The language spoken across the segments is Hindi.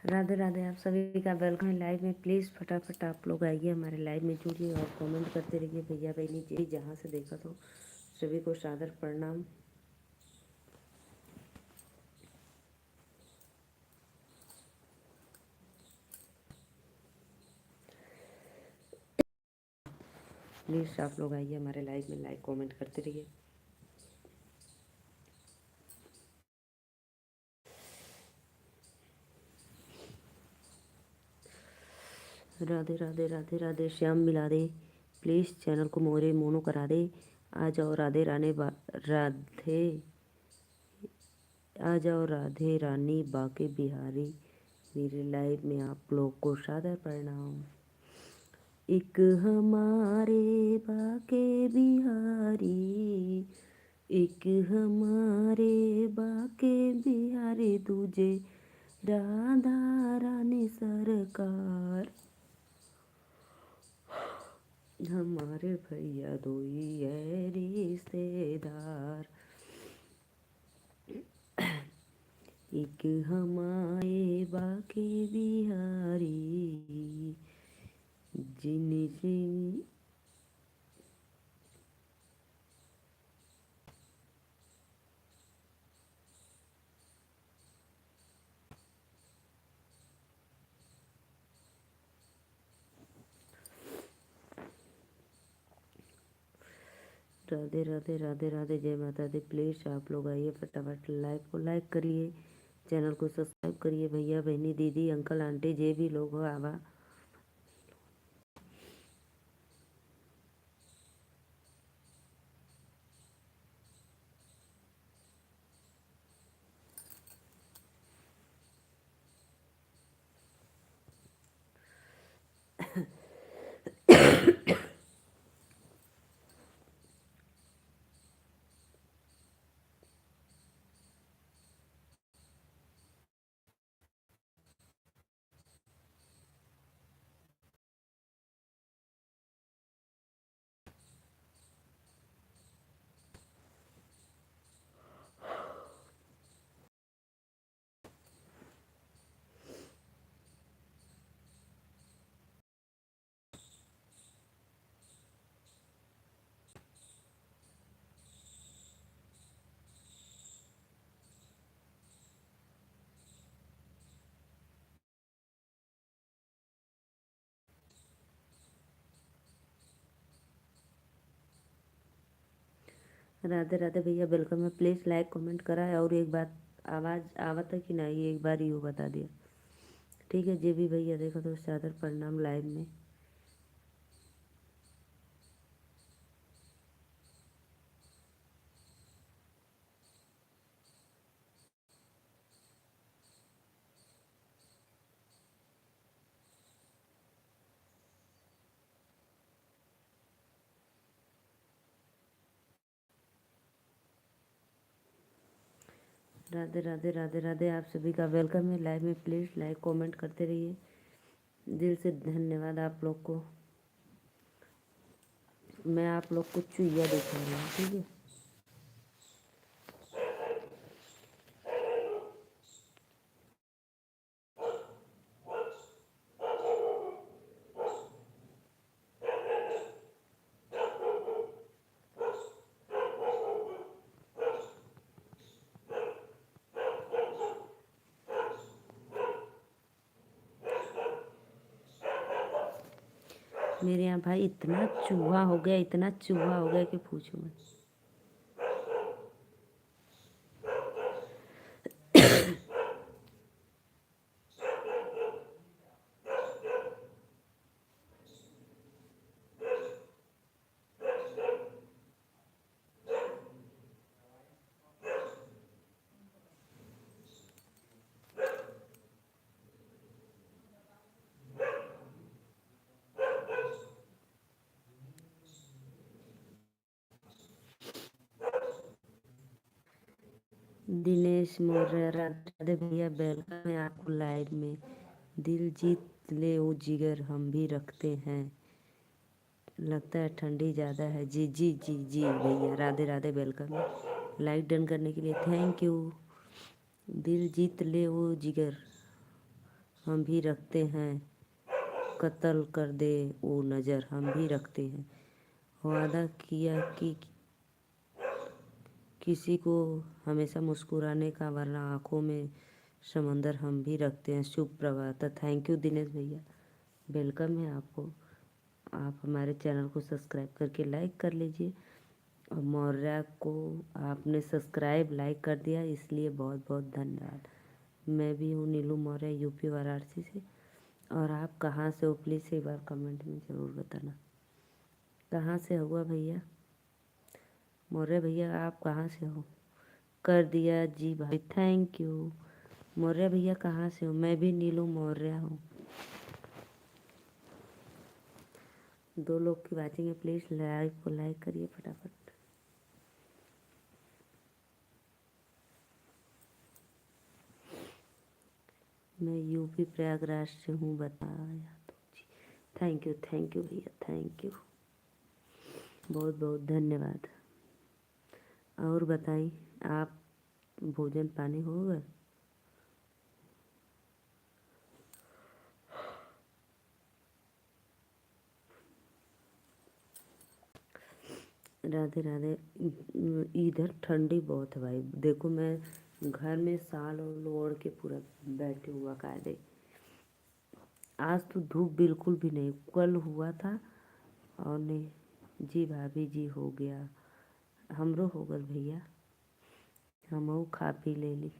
राधे राधे। आप सभी का वेलकम है लाइव में। प्लीज़ फटाफट आप लोग आइए, हमारे लाइव में जुड़िए और कमेंट करते रहिए। भैया बहनी जी जहाँ से देखा तो सभी को सादर प्रणाम। प्लीज़ आप लोग आइए हमारे लाइव में, लाइक कमेंट करते रहिए। राधे राधे राधे राधे। श्याम मिला दे प्लीज़, चैनल को मोरे मोनो करा दे। आ जाओ राधे राधे, आ जाओ राधे रानी बाके बिहारी। मेरे लाइव में आप लोग को सादर प्रणाम। एक हमारे बाके बिहारी, एक हमारे बाके बिहारी, तुझे राधा रानी सरकार। हमारे भैया दो ही है रिश्तेदार। एक हमारे बाके बिहारी, जिन जिन। राधे राधे राधे राधे। जय माता दी। प्लीज़ आप लोग आइए फटाफट, लाइव को लाइक करिए, चैनल को सब्सक्राइब करिए। भैया बहनी दीदी अंकल आंटी जे भी लोग हो आवा। राधे राधे भैया वेलकम है। प्लीज़ लाइक कमेंट करा है। और एक बात, आवाज़ आवत है कि नहीं एक बार यूँ बता दिया, ठीक है। जे भी भैया देखो तो सादर प्रणाम लाइव में। राधे राधे राधे राधे। आप सभी का वेलकम है लाइव में। प्लीज़ लाइक कमेंट करते रहिए। दिल से धन्यवाद आप लोग को। मैं आप लोग को चुईया दिखा रही हूँ, ठीक है। मेरे यहाँ भाई इतना चूहा हो गया, इतना चूहा हो गया कि पूछो मत। दिनेश मौर्य, राधे भैया वेलकम है आपको लाइव में। दिल जीत ले ओ जिगर हम भी रखते हैं। लगता है ठंडी ज़्यादा है। जी जी जी जी भैया राधे राधे वेलकम है। लाइक डन करने के लिए थैंक यू। दिल जीत ले ओ जिगर हम भी रखते हैं, कत्ल कर दे वो नज़र हम भी रखते हैं। वादा किया कि किसी को हमेशा मुस्कुराने का, वरना आँखों में समंदर हम भी रखते हैं। शुभ प्रभात। थैंक यू दिनेश भैया, वेलकम है आपको। आप हमारे चैनल को सब्सक्राइब करके लाइक कर लीजिए। और मौर्या को आपने सब्सक्राइब लाइक कर दिया, इसलिए बहुत बहुत धन्यवाद। मैं भी हूँ नीलू मौर्य, यूपी वाराणसी से। और आप कहाँ से हो प्लीज़ एक बार कमेंट में ज़रूर बताना, कहाँ से हुआ भैया। मौर्य भैया आप कहाँ से हो? कर दिया जी भाई, थैंक यू। मौर्य भैया कहाँ से हो? मैं भी नीलू मौर्य हूँ। 2 लोग की वाचिंग है, प्लीज़ लाइव को लाइक करिए फटाफट। मैं यूपी प्रयागराज से हूँ, बताया तो जी। थैंक यू भैया, थैंक यू, बहुत बहुत धन्यवाद। और बताइए, आप भोजन पानी हो गए? राधे राधे। इधर ठंडी बहुत है भाई, देखो मैं घर में साल और ओढ़ के पूरा बैठे हुआ कायदे। आज तो धूप बिल्कुल भी नहीं, कल हुआ था। और नहीं जी भाभी जी, हो गया हमरो हो गल भैया, हमहू खा पी ले ली।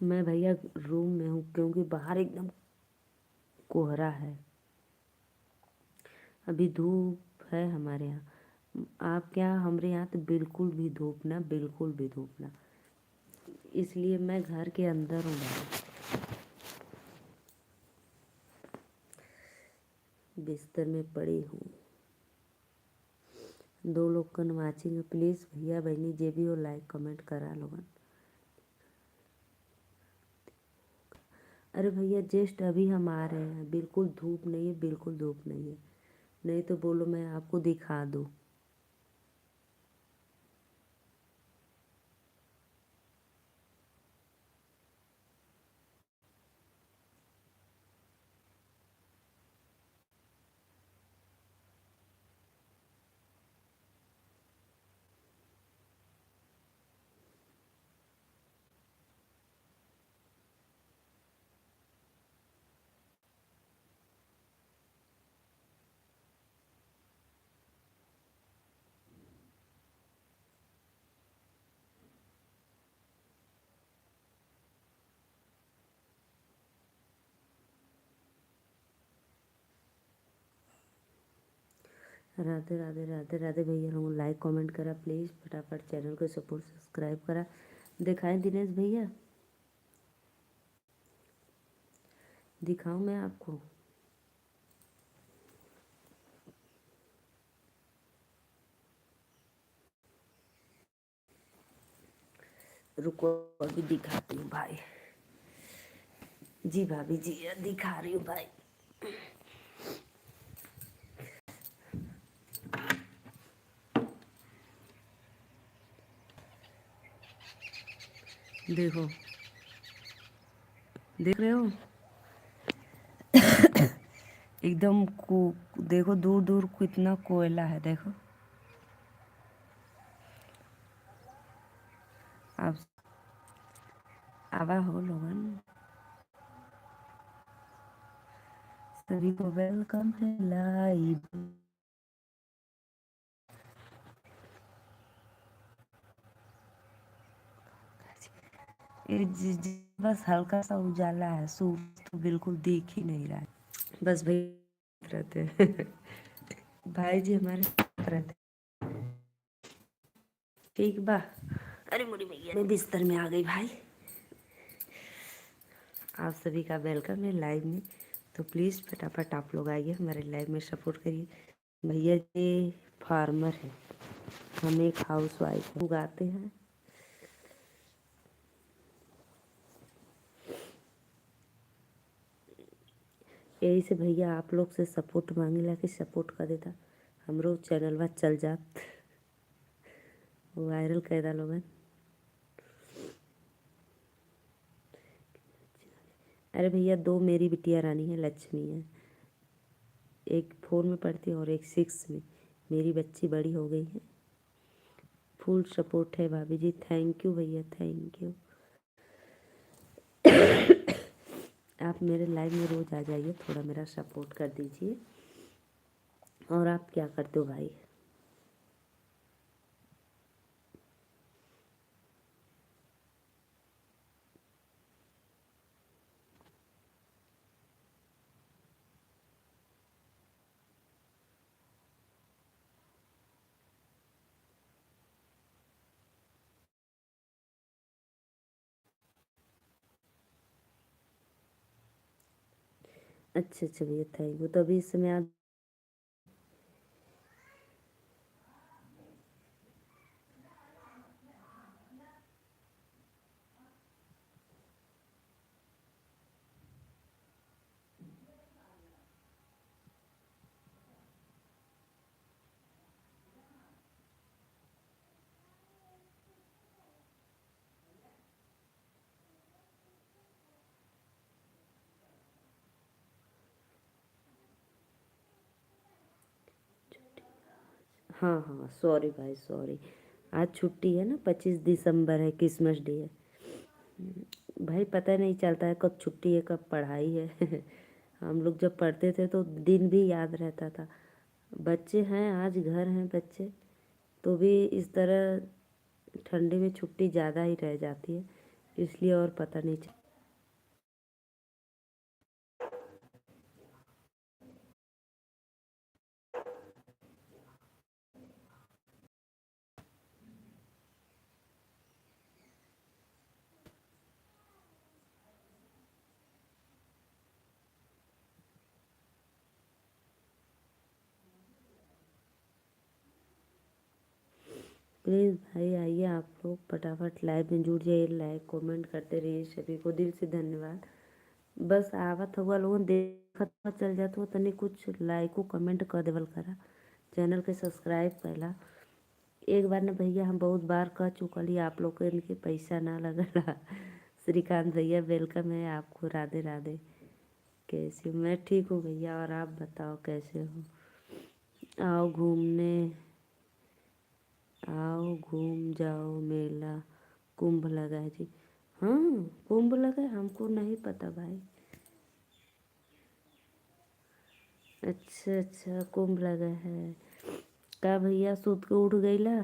मैं भैया रूम में हूँ, क्योंकि बाहर एकदम कोहरा है, अभी धूप है हमारे यहाँ। आप क्या, हमारे यहाँ तो बिल्कुल भी धूप ना, बिल्कुल भी धूप ना, इसलिए मैं घर के अंदर हूँ भाई, बिस्तर में पड़ी हूँ। 2 लोग कन वाचिंग, प्लीज़ भैया बहनी जे भी हो लाइक कमेंट करा लोगन। अरे भैया जस्ट अभी हम आ रहे हैं, बिल्कुल धूप नहीं है, बिल्कुल धूप नहीं है, नहीं तो बोलो मैं आपको दिखा दूँ। राधे राधे राधे राधे भैया लोगों लाइक कमेंट करा प्लीज़ फटाफट, चैनल को सपोर्ट सब्सक्राइब करा। दिखाएं दिनेश भैया, दिखाऊं मैं आपको? रुको अभी दिखाती हूँ भाई। जी भाभी जी दिखा रही हूँ भाई। देखो, देख रहे हो एकदम को, देखो दूर दूर कितना कोयला है, देखो आप आवा हो लोगन, सभी को वेलकम है लाइव। बस हल्का सा उजाला है, सूरज तो बिल्कुल दिख ही नहीं रहा है। बस भाई रहते हैं भाई जी हमारे रहते, ठीक बा। अरे मुड़ी भैया मैं बिस्तर में आ गई भाई। आप सभी का वेलकम है लाइव में, तो प्लीज़ फटाफट आप लोग आइए हमारे लाइव में सपोर्ट करिए। भैया जी फार्मर है, हम एक हाउस वाइफ उगाते हैं। यही से भैया आप लोग से सपोर्ट मांगे ला कि सपोर्ट कर देता, हमरो चैनल बा चल जात, वायरल कर दा लोगन। अरे भैया दो मेरी बिटिया रानी है, लक्ष्मी है, एक 4 में पढ़ती है और एक 6 में। मेरी बच्ची बड़ी हो गई है। फुल सपोर्ट है भाभी जी, थैंक यू भैया, थैंक यू। आप मेरे लाइव में रोज़ आ जाइए, थोड़ा मेरा सपोर्ट कर दीजिए। और आप क्या करते हो भाई? अच्छा अच्छा भैया, थैंक यू। तो अभी इस समय आप हाँ हाँ, सॉरी भाई सॉरी। आज छुट्टी है ना, 25 दिसंबर है, क्रिसमस डे है। भाई पता नहीं चलता है कब छुट्टी है कब पढ़ाई है। हम लोग जब पढ़ते थे तो दिन भी याद रहता था। बच्चे हैं, आज घर हैं बच्चे, तो भी इस तरह ठंडी में छुट्टी ज़्यादा ही रह जाती है, इसलिए और पता नहीं चल। प्लीज़ भाई आइए, आप लोग फटाफट लाइव में जुड़ जाइए, लाइक कमेंट करते रहिए, सभी को दिल से धन्यवाद। बस आवत हुआ लोगन देखत हुआ चल जात हो, तनी कुछ लाइको कमेंट कर देवल करा, चैनल के सब्सक्राइब कैला। एक बार ना भैया हम बहुत बार कह चुकली, आप लोग के इनके पैसा ना लगला। श्रीकांत भैया वेलकम है आपको, राधे राधे। कैसे हो? मैं ठीक हूँ भैया, और आप बताओ कैसे हो? आओ घूमने, आओ घूम जाओ, मेला कुंभ लगा है जी। हाँ, कुंभ लगा है, हमको नहीं पता भाई। अच्छा अच्छा, कुंभ लगा है का भैया? सूत के उठ गईला?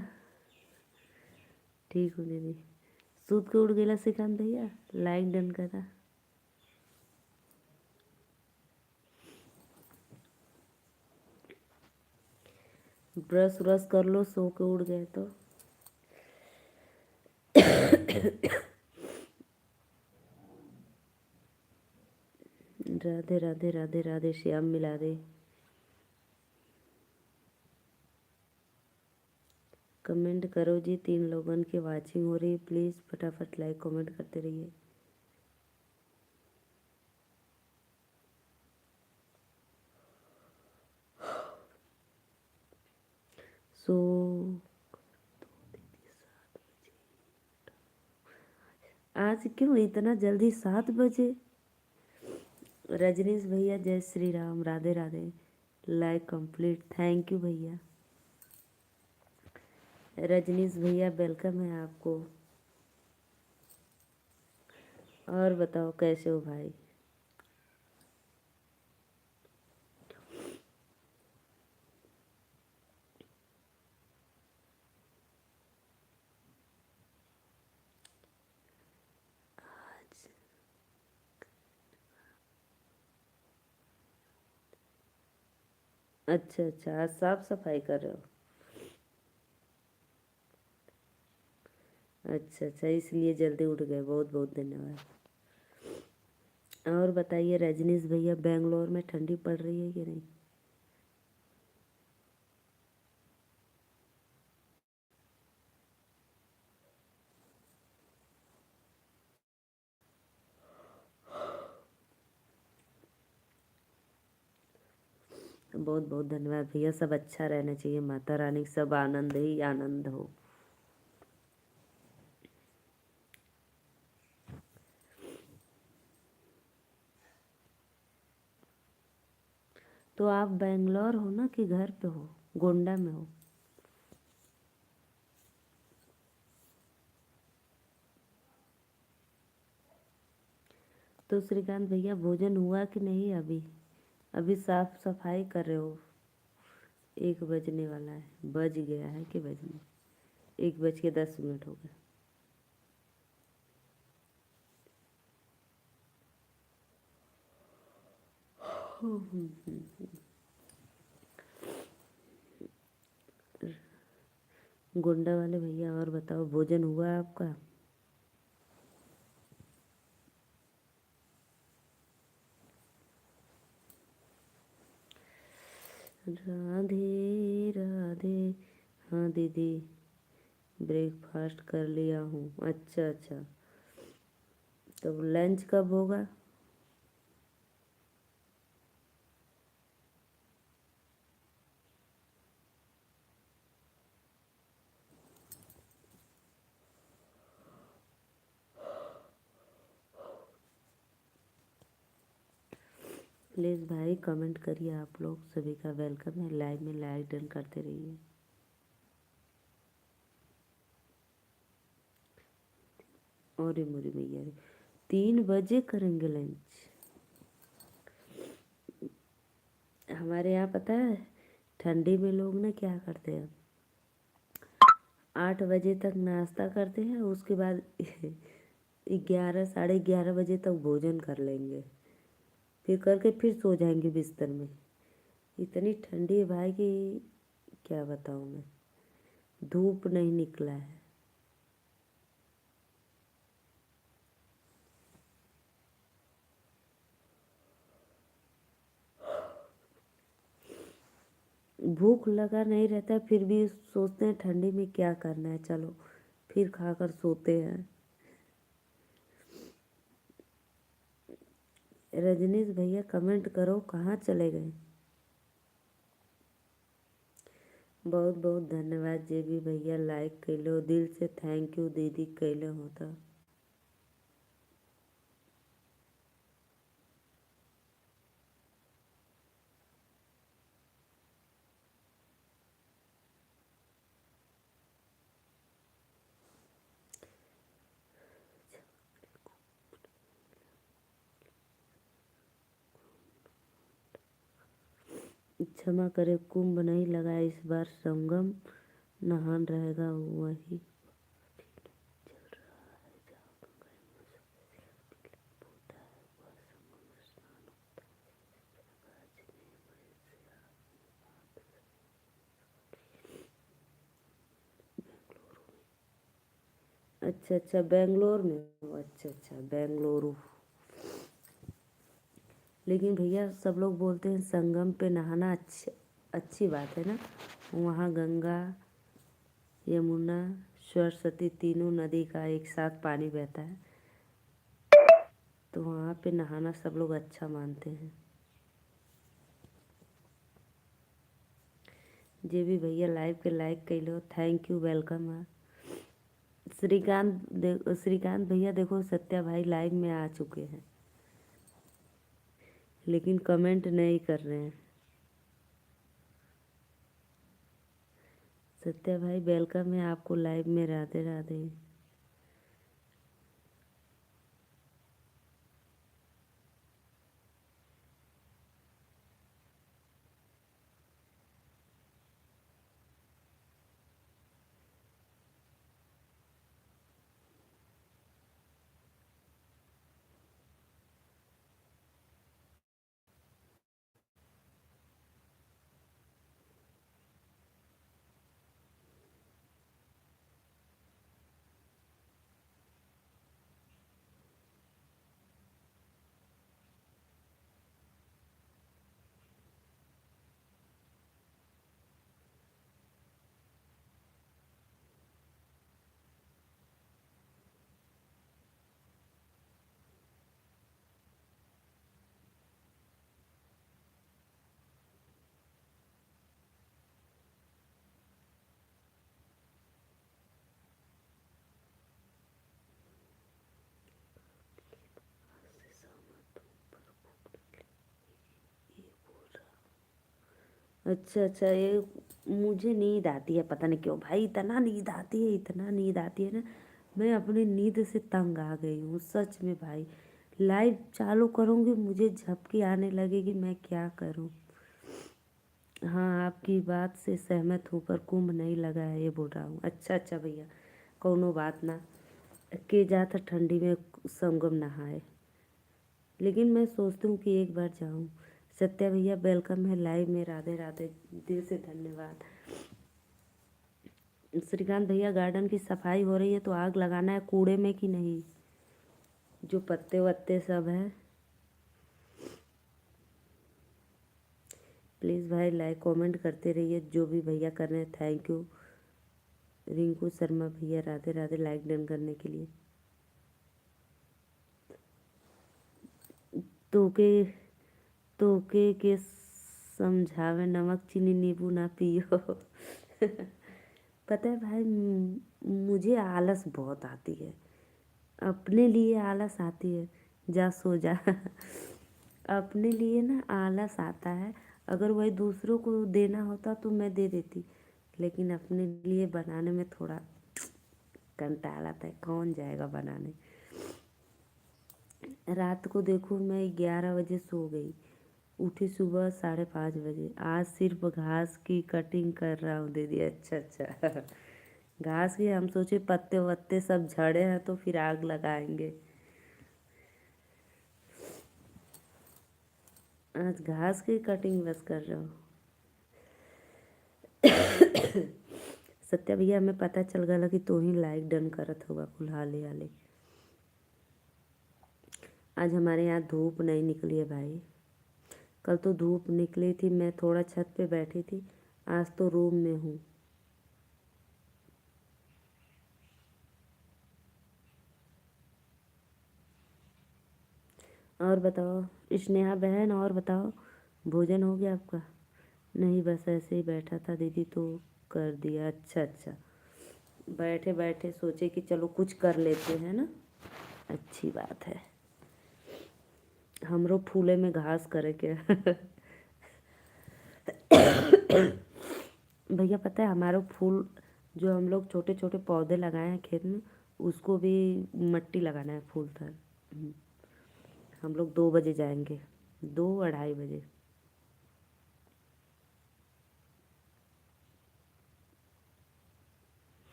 ठीक हो दीदी, सूत के उठ गईला श्रीकांत भैया, लाइक डन करा। ब्रश व्रश कर लो, सो के उठ गए तो। राधे राधे राधे राधे, श्याम मिला दे। कमेंट करो जी, 3 लोगन की वाचिंग हो रही है, प्लीज़ फटाफट लाइक कमेंट करते रहिए। सो आज क्यों इतना जल्दी 7 बजे? रजनीश भैया जय Shri Ram, Radhe Radhe. Like complete, thank you भैया। रजनीश भैया वेलकम है आपको। और बताओ कैसे हो भाई? अच्छा अच्छा, आज साफ सफाई कर रहे हो? अच्छा अच्छा, इसलिए जल्दी उठ गए, बहुत बहुत धन्यवाद। और बताइए रजनीश भैया, बेंगलोर में ठंडी पड़ रही है कि नहीं? बहुत बहुत धन्यवाद भैया। सब अच्छा रहना चाहिए, माता रानी सब आनंद ही आनंद हो। तो आप बेंगलोर हो ना कि घर पे हो, गोंडा में हो? तो श्रीकांत भैया भोजन हुआ कि नहीं अभी? अभी साफ सफाई कर रहे हो? 1 बजने वाला है, बज गया है कि बजने? 1 बज के 10 मिनट हो गए। गोंडा वाले भैया और बताओ, भोजन हुआ आपका? राधे राधे। हाँ दीदी, ब्रेकफास्ट कर लिया हूँ। अच्छा अच्छा, तो लंच कब होगा? प्लीज़ भाई कमेंट करिए, आप लोग सभी का वेलकम है। लाइव में लाइक डन करते रहिए। और मोरी भैया 3 बजे करेंगे लंच? हमारे यहाँ पता है ठंडी में लोग ना क्या करते हैं, 8 बजे तक नाश्ता करते हैं, उसके बाद 11 साढ़े 11 बजे तक भोजन कर लेंगे, फिर करके फिर सो जाएंगे बिस्तर में। इतनी ठंडी है भाई कि क्या बताऊँ मैं, धूप नहीं निकला है। भूख लगा नहीं रहता है, फिर भी सोचते हैं ठंडी में क्या करना है, चलो फिर खाकर सोते हैं। रजनीश भैया कमेंट करो, कहाँ चले गए? बहुत बहुत धन्यवाद जे भी भैया लाइक कैलो, दिल से थैंक यू दीदी कैले होता। क्षमा करे, कुंभ नहीं लगा इस बार, संगम नहान रहेगा वही। अच्छा अच्छा, बेंगलोर में हो? अच्छा अच्छा, बेंगलुरु। लेकिन भैया सब लोग बोलते हैं संगम पे नहाना अच्छी अच्छी बात है ना, वहाँ गंगा यमुना सरस्वती तीनों नदी का एक साथ पानी बहता है, तो वहाँ पे नहाना सब लोग अच्छा मानते हैं। जे भी भैया लाइव के लाइक कैलो, थैंक यू वेलकम है। श्रीकांत भैया देखो, सत्या भाई लाइव में आ चुके हैं लेकिन कमेंट नहीं कर रहे हैं। सत्या भाई वेलकम है आपको लाइव में, राधे राधे। अच्छा अच्छा, ये मुझे नींद आती है, पता नहीं क्यों भाई, इतना नींद आती है, इतना नींद आती है ना। मैं अपनी नींद से तंग आ गई हूँ सच में भाई। लाइव चालू करूँगी मुझे झपकी आने लगेगी, मैं क्या करूँ। हाँ, आपकी बात से सहमत हूँ, पर कुंभ नहीं लगा है ये बोल रहा हूँ। अच्छा अच्छा भैया, कौनो बात ना। के जाता ठंडी में संगम नहाए, लेकिन मैं सोचती हूँ कि एक बार जाऊँ। सत्या भैया वेलकम है लाइव में, राधे राधे, दिल से धन्यवाद। श्रीकांत भैया, गार्डन की सफाई हो रही है तो आग लगाना है कूड़े में कि नहीं, जो पत्ते वत्ते सब हैं। प्लीज़ भाई लाइक कमेंट करते रहिए, जो भी भैया कर रहे हैं थैंक यू। रिंकू शर्मा भैया राधे राधे, लाइक डन करने के लिए। तोके तोके के समझावे, नमक चीनी नींबू ना पियो। पता है भाई, मुझे आलस बहुत आती है, अपने लिए आलस आती है। जा सो जा। अपने लिए ना आलस आता है, अगर वही दूसरों को देना होता तो मैं दे देती, लेकिन अपने लिए बनाने में थोड़ा कंटाल आता है, कौन जाएगा बनाने। रात को देखो मैं 11 बजे सो गई, उठी सुबह 5:30 बजे। आज सिर्फ घास की कटिंग कर रहा हूँ दीदी। अच्छा अच्छा। घास की, हम सोचे पत्ते वत्ते सब झड़े हैं तो फिर आग लगाएंगे। आज घास की कटिंग बस कर रहा हूँ। सत्या भैया, हमें पता चल गया कि तू ही लाइक डन करत होगा कुल हाले हाले। आज हमारे यहाँ धूप नहीं निकली है भाई, कल तो धूप निकली थी, मैं थोड़ा छत पे बैठी थी, आज तो रूम में हूँ। और बताओ स्नेहा बहन, और बताओ भोजन हो गया आपका। नहीं बस ऐसे ही बैठा था दीदी तो कर दिया। अच्छा अच्छा, बैठे बैठे सोचे कि चलो कुछ कर लेते हैं ना, अच्छी बात है। हमरो फूले में घास करे के। भैया पता है, हमारा फूल जो हम लोग छोटे छोटे पौधे लगाए हैं खेत में, उसको भी मट्टी लगाना है फूल तर। हम लोग 2 बजे जाएंगे, 2 2:30 बजे।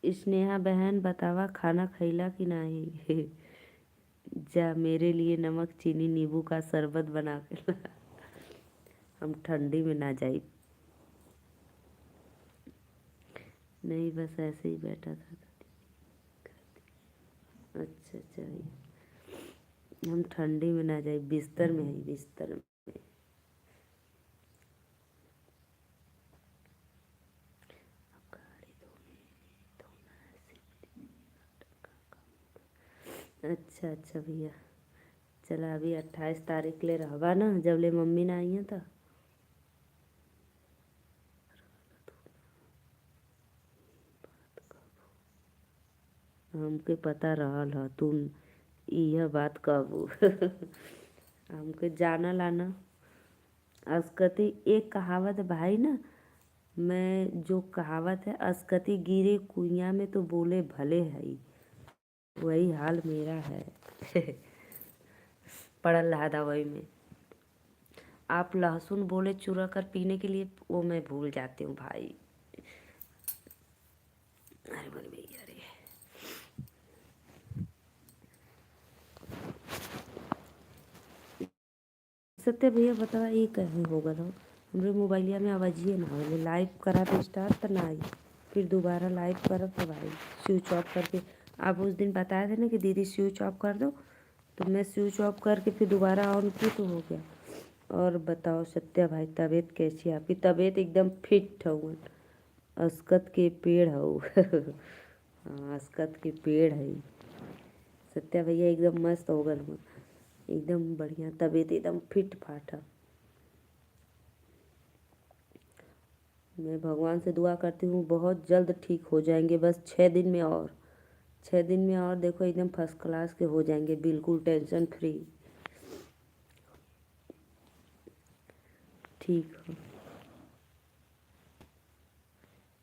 स्नेहा बहन बतावा खाना खैला कि नहीं। जा मेरे लिए नमक चीनी नींबू का शरबत बना के ला। हम ठंडी में ना जाई। नहीं बस ऐसे ही बैठा था। अच्छा अच्छा भैया, हम ठंडी में ना जाए, बिस्तर में है, बिस्तर में। अच्छा अच्छा भैया, चला अभी 28 तारीख ले रहबा ना, जब ले मम्मी ना आई हैं तो। हमके पता रहल ह तू यह बात कहबू। हमके जाना लाना। अस्कती एक कहावत भाई ना, मैं जो कहावत है, अस्कती गिरे कुइयाँ में तो बोले भले है, वही हाल मेरा है। पड़ल रहा दवाई में। आप लहसुन बोले चुरा कर पीने के लिए, वो मैं भूल जाती हूँ भाई। अरे बोले भैया, अरे सत्य भैया बतावा ये कहीं हो गल हो। हमरे मोबाइलिया में आवाज़िए ना आवेले, लाइव करा तो स्टार्ट तो ना आई, फिर दोबारा लाइव करब तो भाई स्विच ऑफ करके। आप उस दिन बताए थे ना कि दीदी स्विच ऑफ कर दो, तो मैं स्विच ऑफ करके फिर दोबारा ऑन की तो हो गया। और बताओ सत्या भाई, तबीयत कैसी है आपकी। तबीयत एकदम फिट हूँ, अस्कत के पेड़ हूँ। हाँ अस्कत के पेड़ है। सत्या भैया एकदम मस्त हो गल हूँ, एकदम बढ़िया, तबीयत एकदम फिट फाट है। मैं भगवान से दुआ करती हूँ बहुत जल्द ठीक हो जाएंगे, बस 6 दिन में, और 6 दिन में और देखो एकदम फर्स्ट क्लास के हो जाएंगे, बिल्कुल टेंशन फ्री। ठीक है।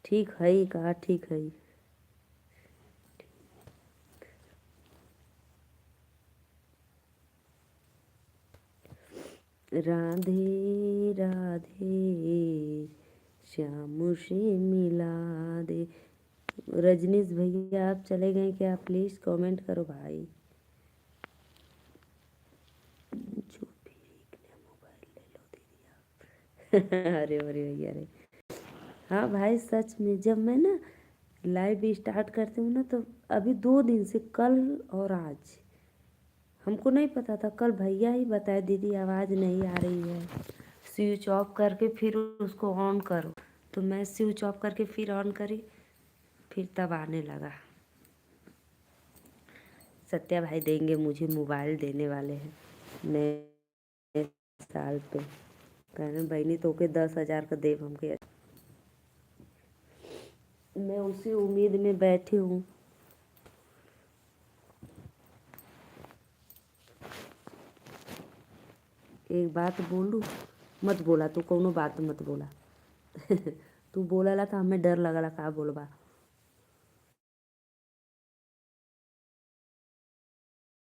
ठीक है ही, कहा ठीक है। राधे राधे श्याम से मिला दे। रजनीश भैया आप चले गए क्या? प्लीज़ कमेंट करो भाई। जो भी एक ने मोबाइल ले लो दीदी आप। अरे अरे भैया अरे, हाँ भाई सच में जब मैं ना लाइव स्टार्ट करती हूँ ना, तो अभी 2 दिन से, कल और आज हमको नहीं पता था। कल भैया ही बताए दीदी आवाज़ नहीं आ रही है, स्विच ऑफ करके फिर उसको ऑन करो। तो मैं स्विच ऑफ करके फिर ऑन करी, फिर तब आने लगा। सत्या भाई देंगे मुझे मोबाइल, देने वाले हैं नए साल पे। कहने बहनी तो के 10,000 का देव हमके। मैं उसी उम्मीद में बैठी हूँ। एक बात बोलूँ? मत बोला तू, कोनो बात मत बोला। तू बोला था हमें डर लगला, का बोलबा?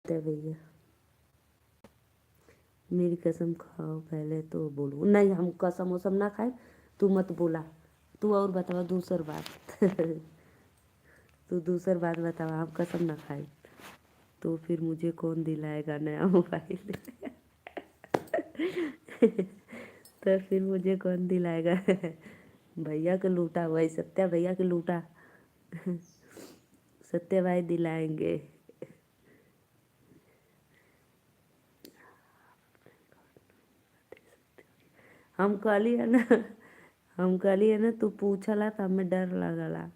भैया मेरी कसम खाओ पहले तो बोलो। नहीं, हम कसम वसम ना खाए। तू मत बोला। तू और बतावा दूसर बात। तू दूसर बात बतावा, हम कसम ना खाए। तो फिर मुझे कौन दिलाएगा नया मोबाइल? तो फिर मुझे कौन दिलाएगा? भैया के लूटा, वही सत्या भैया के लूटा। सत्या भाई दिलाएंगे। हम कहली है ना, हम कहली है ना, तू पूछला तो हमें डर लगला।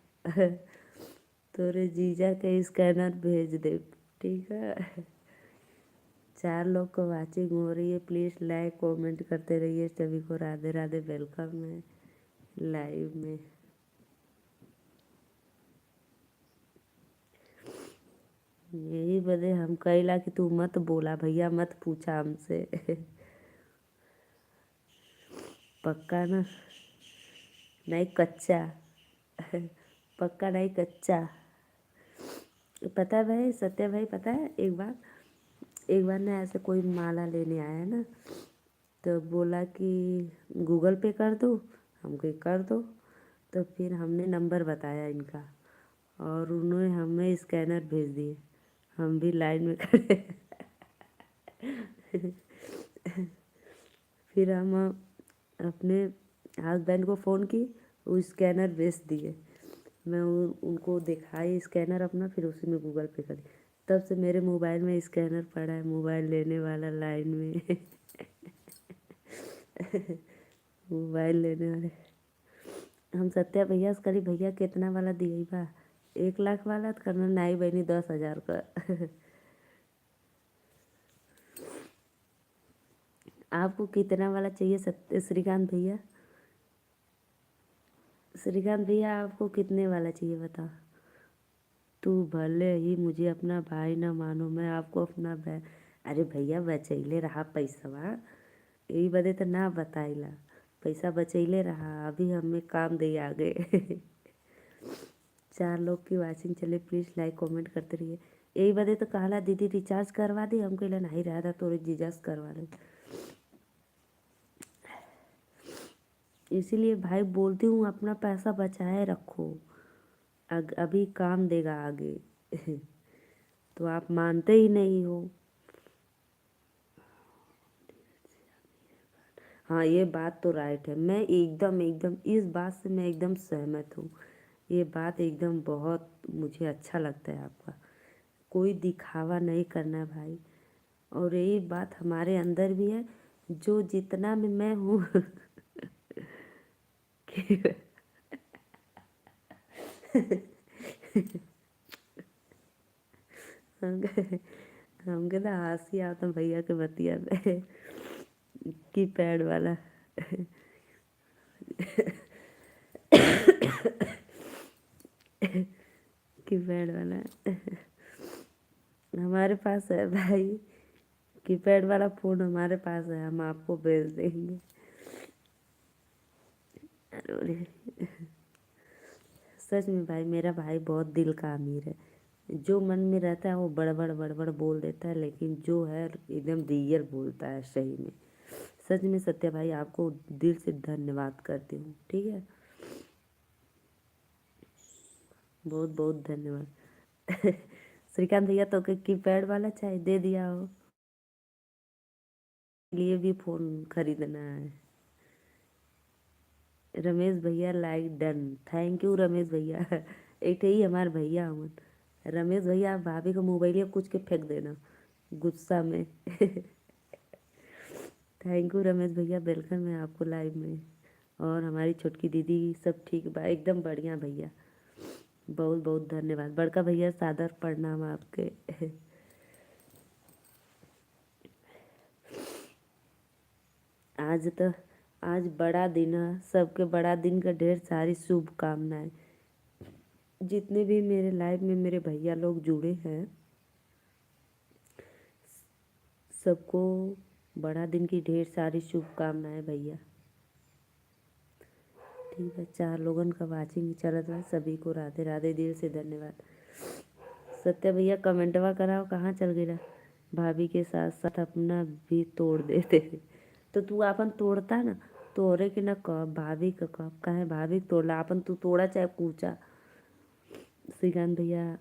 तोरे जीजा के स्कैनर भेज दे, ठीक है? 4 लोग को वाचिंग हो रही है, प्लीज़ लाइक कमेंट करते रहिए। सभी को राधे राधे, वेलकम है लाइव में। यही बदे हम कहला कि तू मत बोला भैया, मत पूछा हमसे। पक्का ना? नहीं कच्चा। पक्का नहीं कच्चा। पता है भाई, सत्या भाई पता है, एक बार ना ऐसे कोई माला लेने आया ना, तो बोला कि गूगल पे कर दो। हम कहे कर दो। तो फिर हमने नंबर बताया इनका, और उन्होंने हमें स्कैनर भेज दिए। हम भी लाइन में खड़े। फिर हम अपने हस्बैंड को फ़ोन की, वो स्कैनर भेज दिए। मैं उनको दिखाई स्कैनर अपना, फिर उसी में गूगल पे कर दी। तब से मेरे मोबाइल में स्कैनर पड़ा है, मोबाइल लेने वाला लाइन में। मोबाइल लेने वाले हम सत्या भैया से करी, भैया कितना वाला दिए बा? 1 लाख वाला तो करना नहीं बहनी, 10,000 का। आपको कितना वाला चाहिए सत्य श्रीकांत भैया? श्रीकांत भैया आपको कितने वाला चाहिए बताओ? तू भले ही मुझे अपना भाई ना मानो, मैं आपको अपना भाई। अरे भैया बचैले रहा पैसवा, यही बदे तो ना बताइला। पैसा बचैले रहा, अभी हमें काम दे आगे। 4 लोग की वाचिंग चले, प्लीज़ लाइक कमेंट करते रहिए। यही बदे तो कहला दीदी रिचार्ज करवा दी, हम कहला नहीं रहा था तो जीजा से करवा ले। इसीलिए भाई बोलती हूँ अपना पैसा बचाए रखो, अभी काम देगा आगे। तो आप मानते ही नहीं हो। हाँ ये बात तो राइट है, मैं एकदम एकदम इस बात से मैं एकदम सहमत हूँ। ये बात एकदम बहुत मुझे अच्छा लगता है आपका। कोई दिखावा नहीं करना है भाई, और यही बात हमारे अंदर भी है, जो जितना में मैं हूँ। कि हमके तो हंसी आता भैया के बतिया में। की पैड वाला। कीपैड वाला। हमारे पास है भाई, कीपैड वाला फ़ोन हमारे पास है, हम आपको भेज देंगे। अरे सच में भाई मेरा भाई बहुत दिल का अमीर है। जो मन में रहता है वो बड़बड़ बड़बड़ बोल देता है, लेकिन जो है एकदम रियल बोलता है सही में। सच में सत्या भाई आपको दिल से धन्यवाद करती हूँ, ठीक है। बहुत बहुत धन्यवाद। श्रीकांत भैया तो कीपैड वाला चाहे दे दिया हो, लिए भी फोन खरीदना है। रमेश भैया like done, thank you Ramesh भैया। एक ही हमारे भैया हमन। रमेश भैया आप भाभी को मोबाइल कुछ के फेंक देना गुस्सा में। थैंक यू रमेश भैया, वेलकम है आपको लाइव में। और हमारी छोटकी दीदी सब ठीक बा, एकदम बढ़िया भैया। बहुत बहुत धन्यवाद बड़का भैया, सादर प्रणाम आपके। आज तो आज बड़ा दिन है, सबके बड़ा दिन का ढेर सारी शुभकामनाएं। जितने भी मेरे लाइफ में मेरे भैया लोग जुड़े हैं, सबको बड़ा दिन की ढेर सारी शुभकामनाएं भैया। ठीक है, 4 लोगन का वाचिंग चलत बा, सभी को राधे राधे, दिल से धन्यवाद। सत्या भैया कमेंटवा कराओ, कहाँ चल गया। भाभी के साथ साथ अपना भी तोड़ देते। तो तू अपन तोड़ता ना, तोड़े के ना कह, भाभी का कह, कहे भाभी के तोड़ला, अपन तू तोड़ा चाहे कूचा। श्रीकांत भैया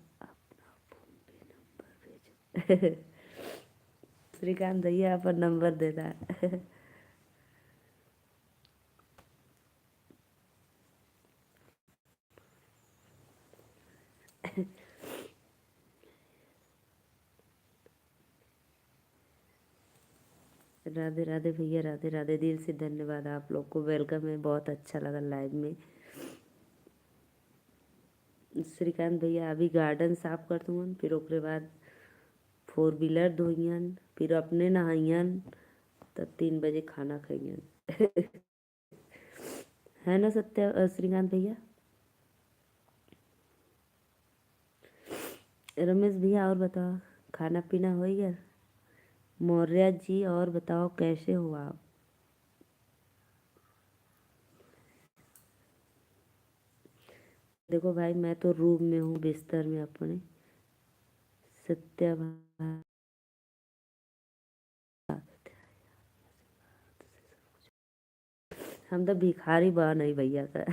श्रीकांत भैया अपन नंबर देता। राधे राधे भैया, राधे राधे, दिल से धन्यवाद आप लोग को, वेलकम है, बहुत अच्छा लगा लाइव में। श्रीकांत भैया अभी गार्डन साफ कर दूँगन, फिर ओकरे बाद 4 व्हीलर धोइयन, फिर अपने नहाइयन, तब 3 बजे खाना खाइयन। है ना सत्या श्रीकांत भैया। रमेश भैया और बताओ, खाना पीना हो गया। मौर्य जी और बताओ कैसे हो आप। देखो भाई मैं तो रूम में हूँ, बिस्तर में अपने। सत्या भाई हम तो भिखारी बा नहीं भैया का।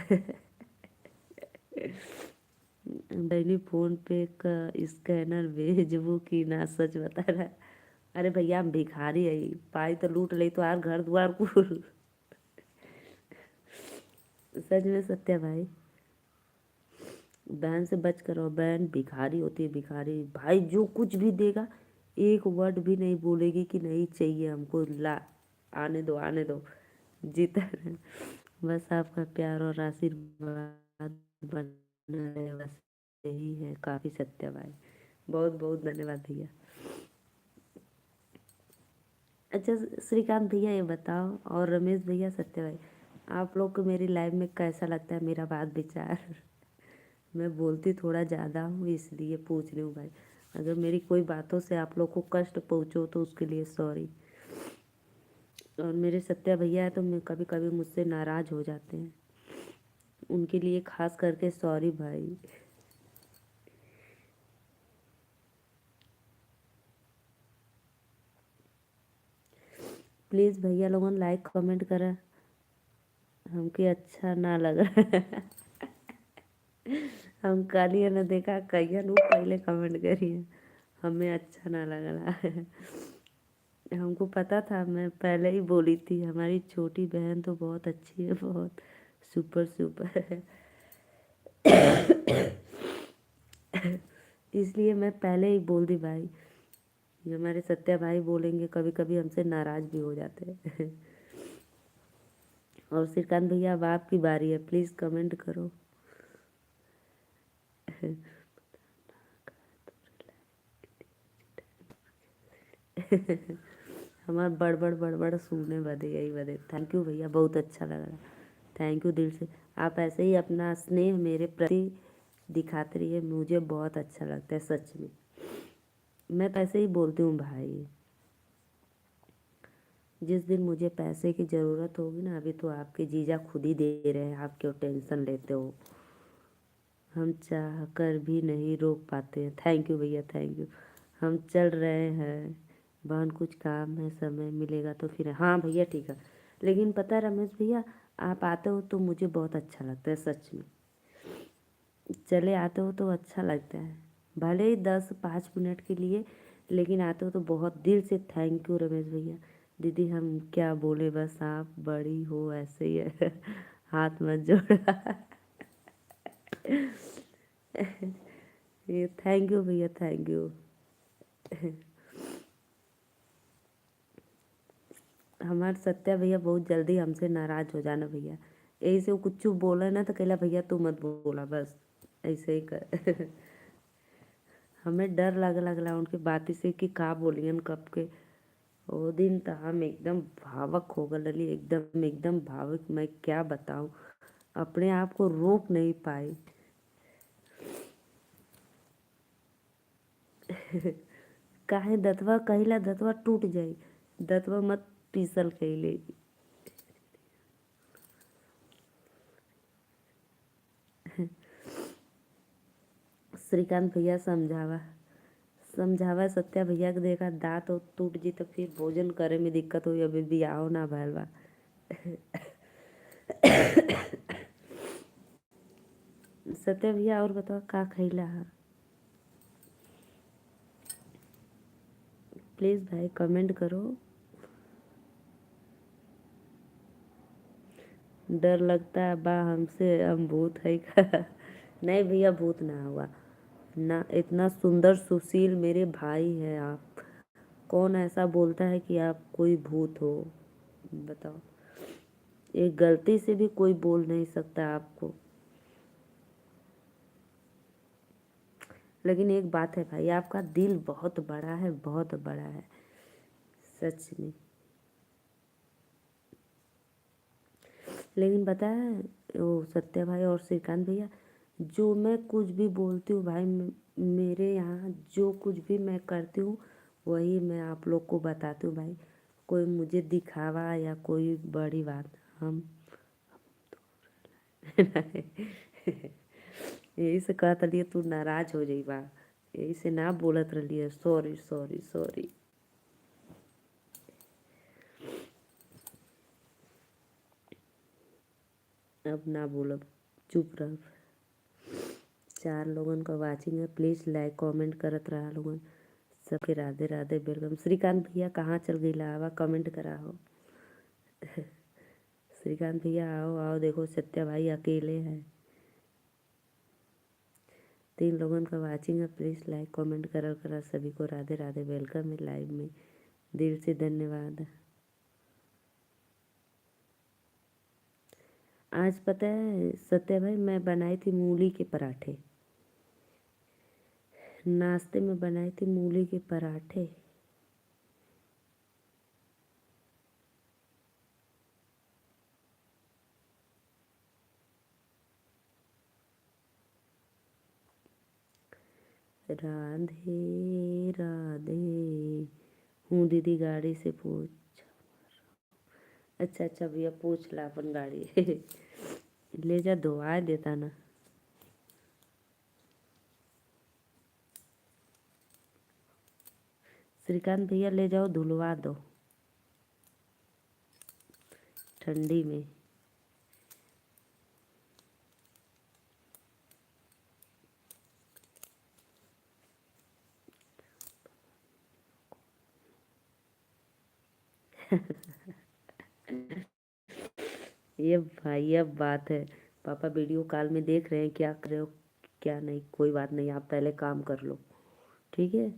बहनी फोन पे का स्कैनर भेजबू की ना, सच बता रहा। अरे भैया हम भिखारी है, पाई तो लूट ले तो यार घर द्वार कुल। सच में सत्या भाई, बहन से बच कर रहो, बहन भिखारी होती है, भिखारी भाई जो कुछ भी देगा एक वर्ड भी नहीं बोलेगी कि नहीं चाहिए हमको, ला आने दो आने दो, जीता रहे। बस आपका प्यार और आशीर्वाद बना रहे, बस यही है काफ़ी सत्या भाई। बहुत बहुत धन्यवाद भैया। अच्छा श्रीकांत भैया ये बताओ, और रमेश भैया, सत्या भाई, आप लोग को मेरी लाइफ में कैसा लगता है मेरा बात विचार। मैं बोलती थोड़ा ज़्यादा हूँ इसलिए पूछ रही हूँ भाई। अगर मेरी कोई बातों से आप लोग को कष्ट पहुँचो तो उसके लिए सॉरी। और मेरे सत्या भैया है तो मैं कभी कभी मुझसे नाराज़ हो जाते हैं, उनके लिए खास करके सॉरी भाई। प्लीज़ भैया लोगों लाइक कमेंट करा, हमके अच्छा ना लगा। हम कालिया ने देखा कहिया नु पहले कमेंट करिए, हमें अच्छा ना लगा। हमको पता था, मैं पहले ही बोली थी हमारी छोटी बहन तो बहुत अच्छी है, बहुत सुपर सुपर है। इसलिए मैं पहले ही बोल दी भाई, ये हमारे सत्या भाई बोलेंगे कभी कभी हमसे नाराज़ भी हो जाते हैं। और श्रीकांत भैया अब आपकी बारी है, प्लीज़ कमेंट करो। हमारा बड़बड़ बड़बड़ सुनने बदे यही बदे, थैंक यू भैया, बहुत अच्छा लगा। थैंक यू दिल से। आप ऐसे ही अपना स्नेह मेरे प्रति दिखाते रहिए, मुझे बहुत अच्छा लगता है सच में। मैं तो ऐसे ही बोलती हूँ भाई, जिस दिन मुझे पैसे की ज़रूरत होगी ना, अभी तो आपके जीजा खुद ही दे रहे हैं, आप क्यों टेंशन लेते हो। हम चाह कर भी नहीं रोक पाते हैं। थैंक यू भैया, थैंक यू। हम चल रहे हैं बहन, कुछ काम है, समय मिलेगा तो फिर। हाँ भैया ठीक है। लेकिन पता है रमेश भैया, आप आते हो तो मुझे बहुत अच्छा लगता है सच में। चले आते हो तो अच्छा लगता है, भले ही 10-5 मिनट के लिए, लेकिन आते हो तो बहुत दिल से थैंक यू रमेश भैया। दीदी हम क्या बोले, बस आप बड़ी हो ऐसे ही है। हाथ मत जोड़ा। ये थैंक यू भैया, थैंक यू। हमारे सत्या भैया बहुत जल्दी हमसे नाराज हो जाना भैया। यही से वो कुछ बोले ना तो कहला भैया तू मत बोला बस, ऐसे ही कर। हमें डर लगला उनके बाती से कि का बोलियन कब के। वो दिन तो हम एकदम भावक हो गए, एकदम एकदम भावुक, मैं क्या बताऊं, अपने आप को रोक नहीं पाई। काहे दतवा कहिला, दतवा टूट जाई, दतवा मत पीसल कहिले। श्रीकांत भैया समझावा, समझावा सत्या भैया के देखा दांत और टूट जी तो फिर भोजन करे में दिक्कत हुई, अभी बियाहो ना भैल बा। सत्या भैया और बताओ का खैला है। प्लीज़ भाई कमेंट करो। डर लगता है बा हमसे, हम भूत है का। नहीं भैया भूत ना हुआ ना, इतना सुंदर सुशील मेरे भाई है आप, कौन ऐसा बोलता है कि आप कोई भूत हो, बताओ। एक गलती से भी कोई बोल नहीं सकता आपको। लेकिन एक बात है भाई, आपका दिल बहुत बड़ा है, बहुत बड़ा है सच में। लेकिन पता है वो सत्या भाई और श्रीकांत भैया, जो मैं कुछ भी बोलती हूँ भाई, मेरे यहाँ जो कुछ भी मैं करती हूँ वही मैं आप लोग को बताती हूँ भाई। कोई मुझे दिखावा या कोई बड़ी बात हम। यही से कहत रही तू नाराज हो जाइबा, यही से ना बोलत रही, सॉरी सॉरी सॉरी। अब ना बोलब, चुप रह। 4 लोगन का वाचिंग है, प्लीज़ लाइक कमेंट करत रहा लोगन। सबके राधे राधे, वेलकम। श्रीकांत भैया कहाँ चल गई आवा, कमेंट करा हो। श्रीकांत भैया आओ आओ, देखो सत्या भाई अकेले हैं। 3 लोगन का वाचिंग है, प्लीज़ लाइक कमेंट करा करा। सभी को राधे राधे, वेलकम है लाइव में, दिल से धन्यवाद। आज पता है सत्या भाई, मैं बनाई थी मूली के पराठे, नाश्ते में बनाई थी मूली के पराठे। राधे राधे। हूँ दीदी गाड़ी से पूछ। अच्छा अच्छा भैया पूछ ला अपन गाड़ी। ले जा धोआ देता ना। श्रीकांत भैया ले जाओ धुलवा दो ठंडी में। ये भाई अब बात है, पापा वीडियो कॉल में देख रहे हैं क्या कर रहे हो क्या नहीं, कोई बात नहीं, आप पहले काम कर लो, ठीक है।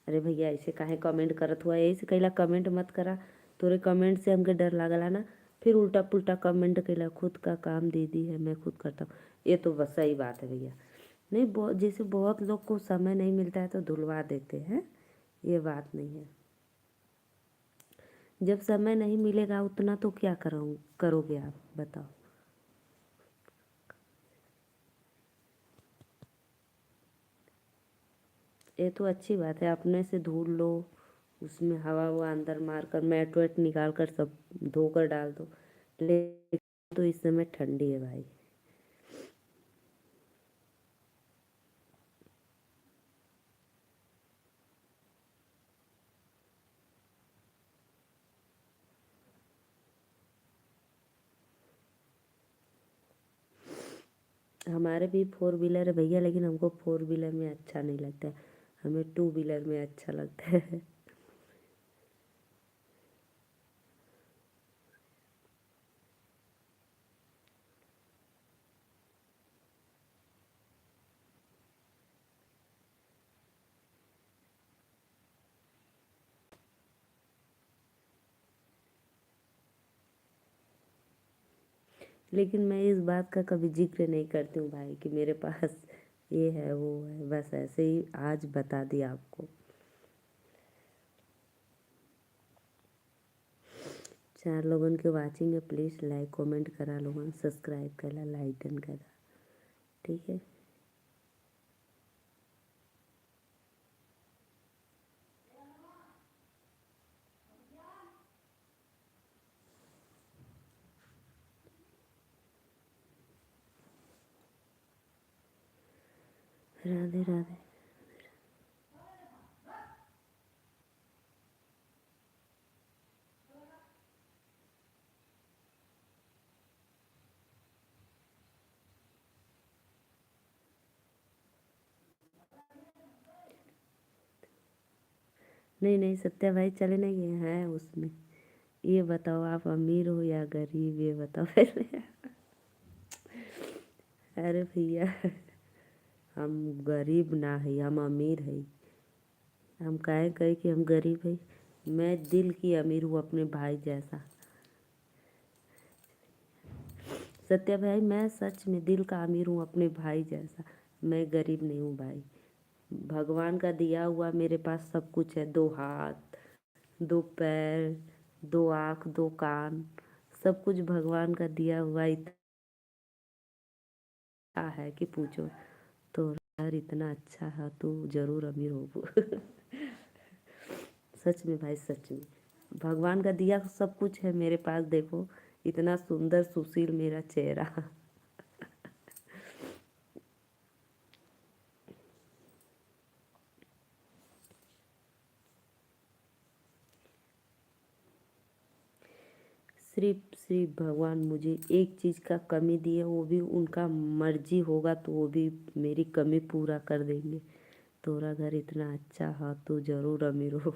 अरे भैया ऐसे काहे कमेंट करत हुआ, यही से कैला कमेंट मत करा। तोरे कमेंट से हमके डर लागला ना, फिर उल्टा पुल्टा कमेंट कैला। खुद का काम दीदी है, मैं खुद करता हूँ, ये तो बस सही बात है भैया। नहीं बहुत, जैसे बहुत लोग को समय नहीं मिलता है तो धुलवा देते हैं, ये बात नहीं है। जब समय नहीं मिलेगा उतना तो क्या करोगे आप बताओ। ये तो अच्छी बात है, अपने से धुल लो, उसमें हवा हुआ अंदर मार कर मैट वैट निकाल कर सब धोकर डाल दो। लेकिन तो इस समय ठंडी है भाई। हमारे भी फोर व्हीलर है भैया, लेकिन हमको फोर व्हीलर में अच्छा नहीं लगता है, हमें टू व्हीलर में अच्छा लगता है। लेकिन मैं इस बात का कभी जिक्र नहीं करती हूँ भाई कि मेरे पास ये है वो है, बस ऐसे ही आज बता दिया आपको। चार लोगों के वाचिंग है, प्लीज़ लाइक कमेंट करा, लोगों सब्सक्राइब करा, लाइक डन करा, ठीक है। राधे राधे। नहीं नहीं सत्या भाई चले नहीं गए हैं उसमें। ये बताओ आप अमीर हो या गरीब, ये बताओ पहले। अरे भैया, हम गरीब ना है, हम अमीर है। हम काहे कहे कि हम गरीब है। मैं दिल की अमीर हूँ अपने भाई जैसा। सत्या भाई मैं सच में दिल का अमीर हूँ अपने भाई जैसा। मैं गरीब नहीं हूँ भाई। भगवान का दिया हुआ मेरे पास सब कुछ है, दो हाथ, दो पैर, दो आँख, दो कान, सब कुछ भगवान का दिया हुआ इतना है कि पूछो। तो यार इतना अच्छा है तो जरूर अमीर हो। सच में भाई, सच में भगवान का दिया सब कुछ है मेरे पास, देखो इतना सुंदर सुशील मेरा चेहरा। सिर्फ सिर्फ भगवान मुझे एक चीज़ का कमी दी है, वो भी उनका मर्जी होगा तो वो भी मेरी कमी पूरा कर देंगे। तोरा घर इतना अच्छा है तो जरूर अमीर हो।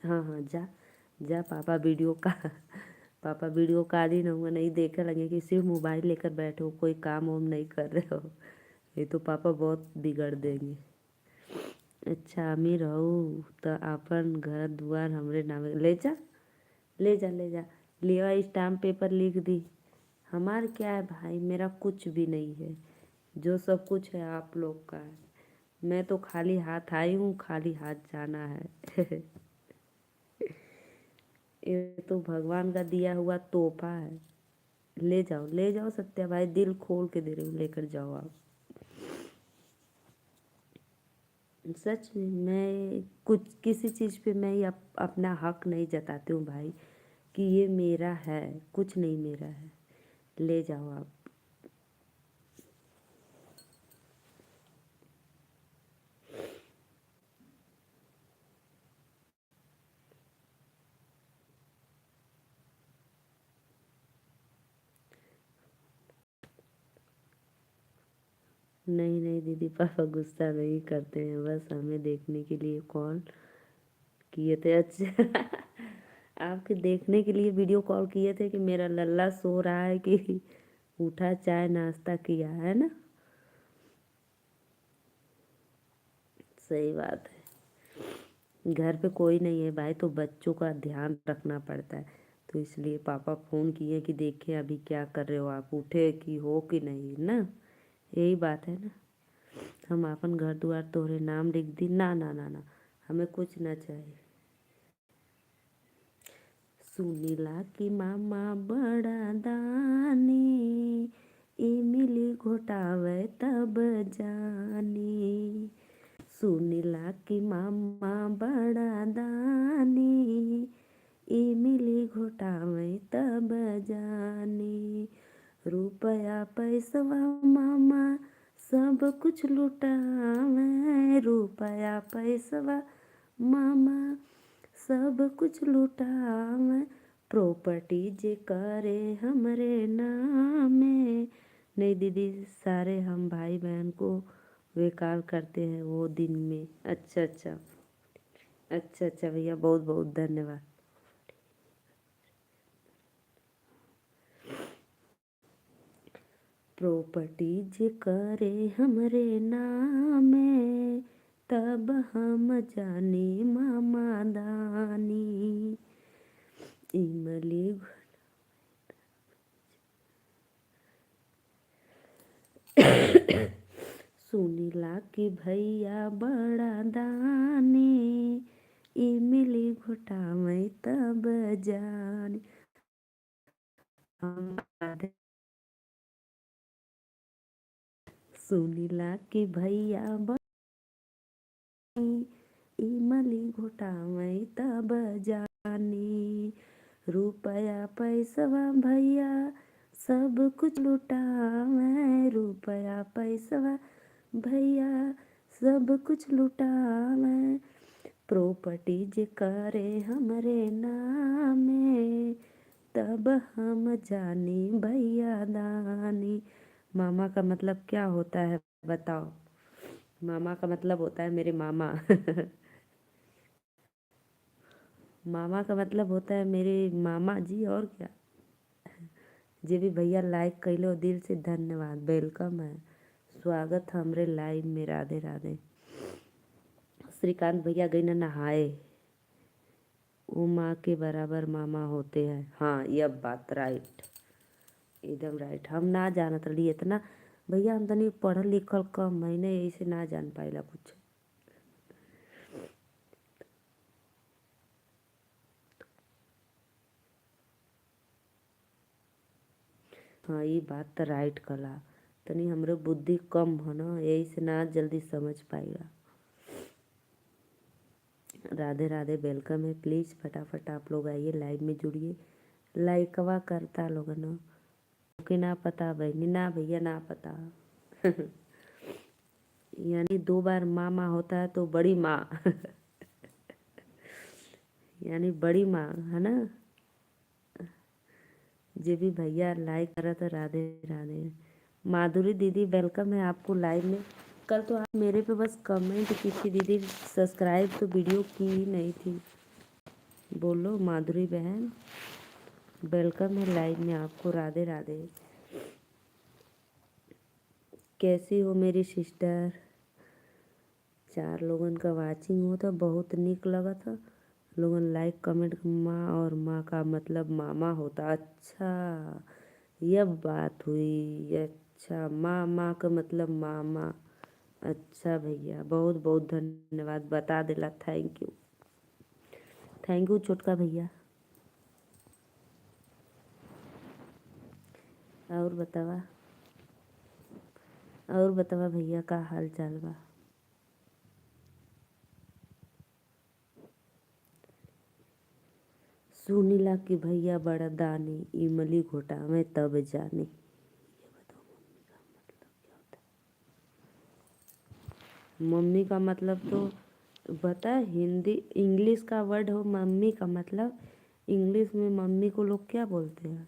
हाँ हाँ जा, जा पापा वीडियो का। पापा वीडियो कॉल ही रहूँगा, नहीं देखे लगे कि सिर्फ मोबाइल लेकर बैठे हो, कोई काम वाम नहीं कर रहे हो। ये तो पापा बहुत बिगड़ देंगे। अच्छा अमीर हो तो अपन घर दुआर हमरे नाम ले जा, ले जा ले जा। लिया स्टाम्प पेपर लिख दी। हमार क्या है भाई, मेरा कुछ भी नहीं है। जो सब कुछ है आप लोग का है। मैं तो खाली हाथ आई हूँ, खाली हाथ जाना है। ये तो भगवान का दिया हुआ तोहफा है। ले जाओ ले जाओ सत्या भाई, दिल खोल के दे रही हूँ, लेकर जाओ आप। सच में मैं कुछ किसी चीज़ पे मैं ये अपना हक नहीं जताती हूँ भाई कि ये मेरा है, कुछ नहीं मेरा है। ले जाओ आप। नहीं नहीं दीदी, पापा गुस्सा नहीं करते हैं, बस हमें देखने के लिए कॉल किए थे। अच्छा। आपके देखने के लिए वीडियो कॉल किए थे कि मेरा लल्ला सो रहा है कि उठा, चाय नाश्ता किया है ना। सही बात है। घर पे कोई नहीं है भाई तो बच्चों का ध्यान रखना पड़ता है। तो इसलिए पापा फ़ोन किए कि देखें अभी क्या कर रहे हो आप, उठे कि हो कि नहीं ना। यही बात है ना। हम अपन घर द्वार तोरे नाम लिख दी, ना ना ना ना, हमें कुछ ना चाहिए। सुनीला की मामा बड़ा दानी, इमली घोटावे तब जानी। सुनीला की मामा बड़ा दानी, इमली घोटावे तब जानी। रुपया पैसवा मामा सब कुछ लुटावे, रुपया पैसवा मामा सब कुछ लुटावे। प्रॉपर्टी जे करे हमरे नामे। नहीं दीदी, सारे हम भाई बहन को बेकार करते हैं वो दिन में। अच्छा अच्छा, अच्छा अच्छा भैया, बहुत बहुत धन्यवाद। प्रॉपर्टी जे करे हमरे नामे, तब हम जानी मामा दानी। इमली सुनीला की भैया बड़ा दानी, इमली घोटावे तब जानी। सुनीला की भैया इमली घोटावे तब जानी। रुपया पैसवा भैया सब कुछ लुटावे, रुपया पैसवा भैया सब कुछ लुटावे। प्रॉपर्टी जे करे हमरे नामे, तब हम जानी भैया दानी। मामा का मतलब क्या होता है बताओ? मामा का मतलब होता है मेरे मामा। मामा का मतलब होता है मेरे मामा जी, और क्या। जे भी भैया लाइक कैलो दिल से धन्यवाद, वेलकम है, स्वागत हमरे लाइव में। राधे राधे। श्रीकांत भैया गई ना नहाए, वो माँ के बराबर मामा होते हैं। हाँ, यह बात राइट, एकदम राइट। हम ना जानत रही इतना भैया, हम तनी पढ़ल लिखल कम है, नहीं यही से ना जान पाइला कुछ। हाँ, ये बात तो राइट कला, तनी हमरे बुद्धि कम है ना, यही से ना जल्दी समझ पाएगा। राधे राधे, वेलकम है। प्लीज़ फटाफट आप लोग आइए, लाइव में जुड़िए, लाइकवा करता लोगन के ना पता बहनी, ना भैया ना पता। यानी 2 बार मामा होता है तो बड़ी माँ। यानी बड़ी माँ है ना। जे भी भैया लाइक करा तो राधे राधे। माधुरी दीदी वेलकम है आपको लाइव में। कल तो आप मेरे पे बस कमेंट की थी दीदी, सब्सक्राइब तो वीडियो की ही नहीं थी। बोलो माधुरी बहन, वेलकम है लाइव में आपको। राधे राधे। कैसी हो मेरी सिस्टर? 4 लोगन का वाचिंग हो तो बहुत निक लगा था। लोगन लाइक कमेंट, माँ और माँ का मतलब मामा होता। अच्छा, यह बात हुई। अच्छा, माँ माँ का मतलब मामा। अच्छा भैया, बहुत बहुत धन्यवाद बता देला, थैंक यू। थैंक यू छोटका भैया। और बतावा, और बतावा भैया का हाल चाल बा? सुनीला की भैया बड़ा दानी, इमली घोटा में तब जानी। ये बताओ मम्मी का मतलब क्या होता है? मम्मी का मतलब तो बता, हिंदी इंग्लिश का वर्ड हो मम्मी का मतलब। इंग्लिश में मम्मी को लोग क्या बोलते हैं?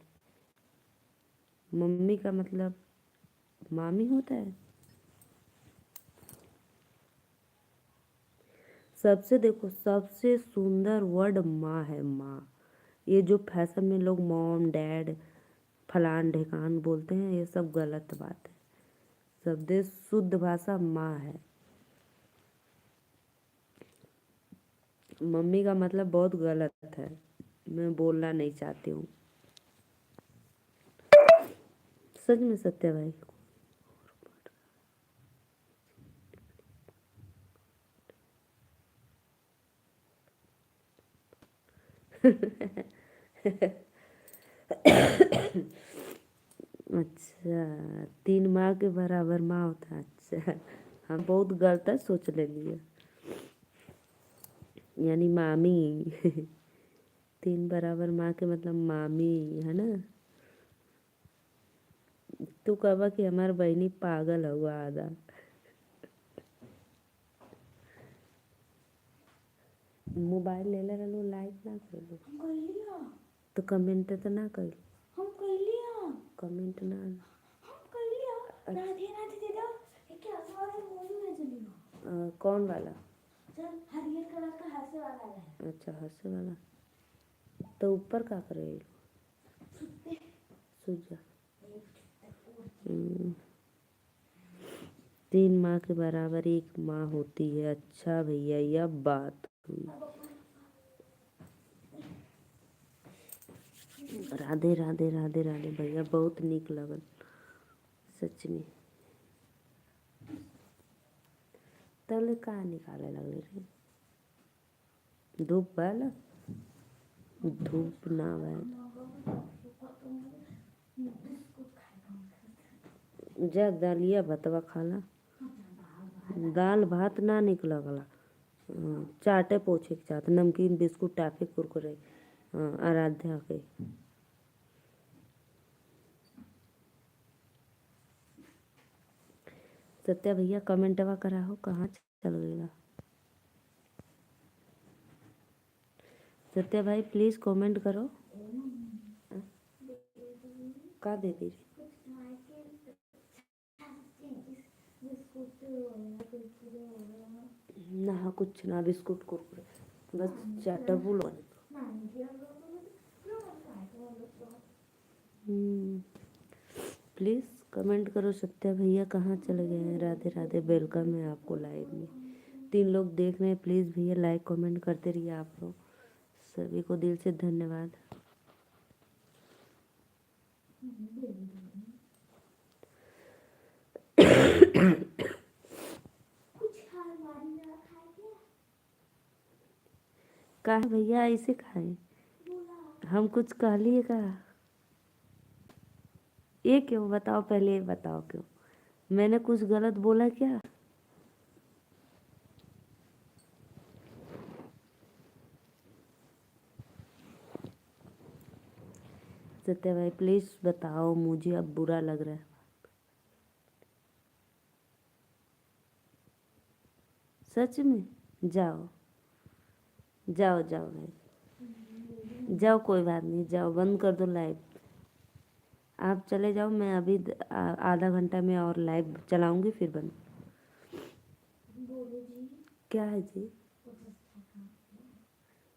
मम्मी का मतलब मामी होता है। सबसे देखो, सबसे सुंदर वर्ड माँ है, माँ। ये जो फैशन में लोग मॉम डैड फलान ढेकान बोलते हैं, ये सब गलत बात है। शब्द शुद्ध भाषा माँ है। मम्मी का मतलब बहुत गलत है, मैं बोलना नहीं चाहती हूँ। सच में सत्य भाई। अच्छा, 3 माँ के बराबर माँ होता है। अच्छा, हम बहुत गलत सोच ले लिए, यानी मामी। 3 बराबर माँ के मतलब मामी है ना। तू कहबा कि हमार बहनी पागल हुआ आधा। मोबाइल ले ले रहलो, लाइक ना कर तो कमेंट तो ना कर, कमेंट ना। कौन वाला? हरियर कलर का हंसे वाला है। अच्छा, हंसे वाला तो ऊपर का करे? सूझा। 3 माँ के बराबर 1 माँ होती है। अच्छा भैया, यह बात हुई। राधे राधे राधे राधे भैया, बहुत निक लगल सच में। तले का निकाले लगले रे? धूप वाला? धूप ना भाई, जा दालिया भतवा खाला। दाल भात ना निक लगला। चाटे पोछे के साथ नमकीन बिस्कुट टाफी कुरकुरे। आराध्या के सत्या भैया कमेंटवा करा हो, कहाँ चल गया सत्या भाई? प्लीज कमेंट करो। का दे दी ना? कुछ ना, बिस्कुट कुरकुरे बस, चाटा बोलो। प्लीज़ कमेंट करो। सत्या भैया कहाँ चले गए हैं? राधे राधे, वेलकम है आपको लाइव में। 3 लोग देख रहे हैं, प्लीज़ भैया लाइक कमेंट करते रहिए आप लोग। सभी को दिल से धन्यवाद। का भैया ऐसे खाए? हम कुछ कह लिए का? ये क्यों बताओ, पहले ये बताओ क्यों? मैंने कुछ गलत बोला क्या? सत्या भाई प्लीज़ बताओ, मुझे अब बुरा लग रहा है। सच में? जाओ जाओ जाओ भाई, जाओ, कोई बात नहीं, जाओ बंद कर दो लाइव। आप चले जाओ, मैं अभी आधा घंटा में और लाइव चलाऊंगी, फिर बंद। क्या है जी?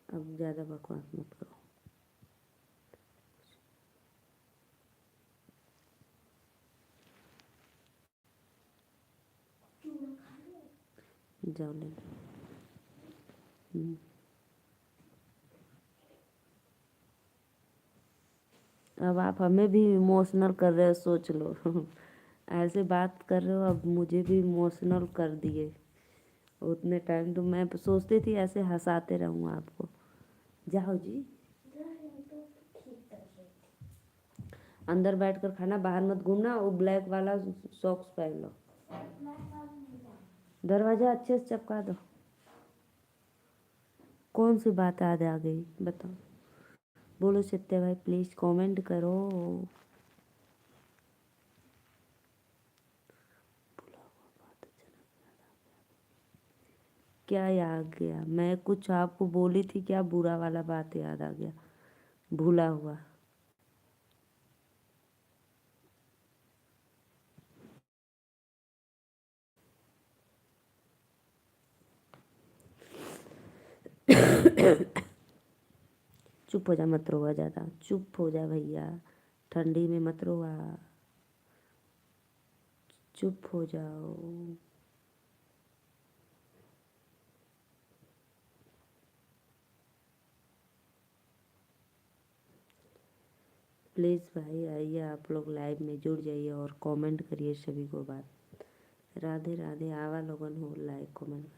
अब ज़्यादा बकवास मत करो। जाओ ले। अब आप हमें भी इमोशनल कर रहे हो, सोच लो। ऐसे बात कर रहे हो, अब मुझे भी इमोशनल कर दिए। उतने टाइम तो मैं सोचती थी ऐसे हंसाते रहूँ आपको। जाओ जी, अंदर बैठकर खाना, बाहर मत घूमना। वो ब्लैक वाला सॉक्स पहन लो। दरवाज़ा अच्छे से चपका दो। कौन सी बात याद आ गई बताओ? बोलो सत्या भाई, प्लीज़ कमेंट करो। क्या याद गया? मैं कुछ आपको बोली थी क्या? बुरा वाला बात याद आ गया, भूला हुआ। चुप हो जा, मत रोवा ज़्यादा, चुप हो जा भैया, ठंडी में मत रोवा, चुप हो जाओ। प्लीज़ भाई आइए, आप लोग लाइव में जुड़ जाइए और कमेंट करिए सभी को बात। राधे राधे, आवा लोगन हो लाइक कमेंट।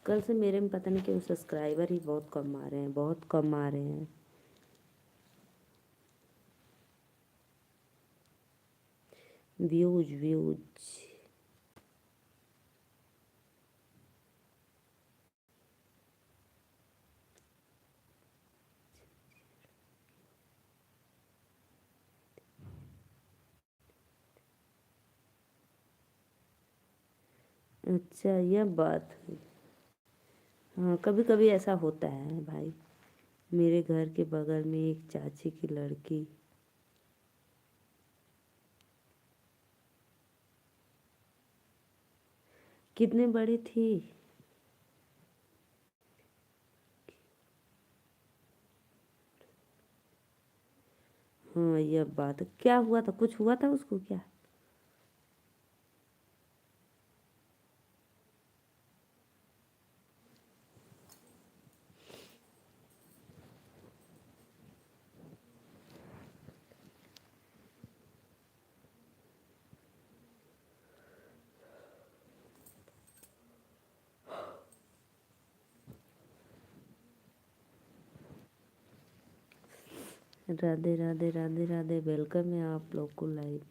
कल से मेरे में पता नहीं क्यों सब्सक्राइबर ही बहुत कम आ रहे हैं, बहुत कम आ रहे हैं। Views views. अच्छा यह बात है। हाँ कभी कभी ऐसा होता है भाई। मेरे घर के बगल में एक चाची की लड़की। कितने बड़ी थी? हाँ यह बात है। क्या हुआ था? कुछ हुआ था उसको क्या? राधे राधे राधे राधे। वेलकम है आप लोग को लाइव।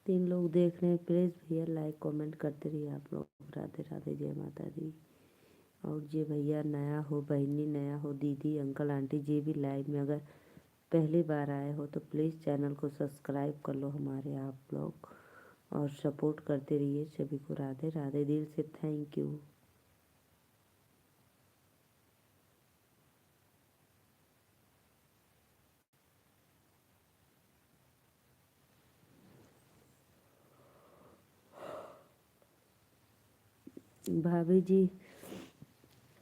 3 लोग देख रहे हैं। प्लीज़ भैया लाइक कमेंट करते रहिए आप लोग। राधे राधे जय माता दी। और जे भैया नया हो, बहनी नया हो, दीदी अंकल आंटी जे भी लाइव में अगर पहली बार आए हो तो प्लीज़ चैनल को सब्सक्राइब कर लो हमारे आप लोग। और सपोर्ट करते रहिए सभी को। राधे राधे। दिल से थैंक यू। भाभी जी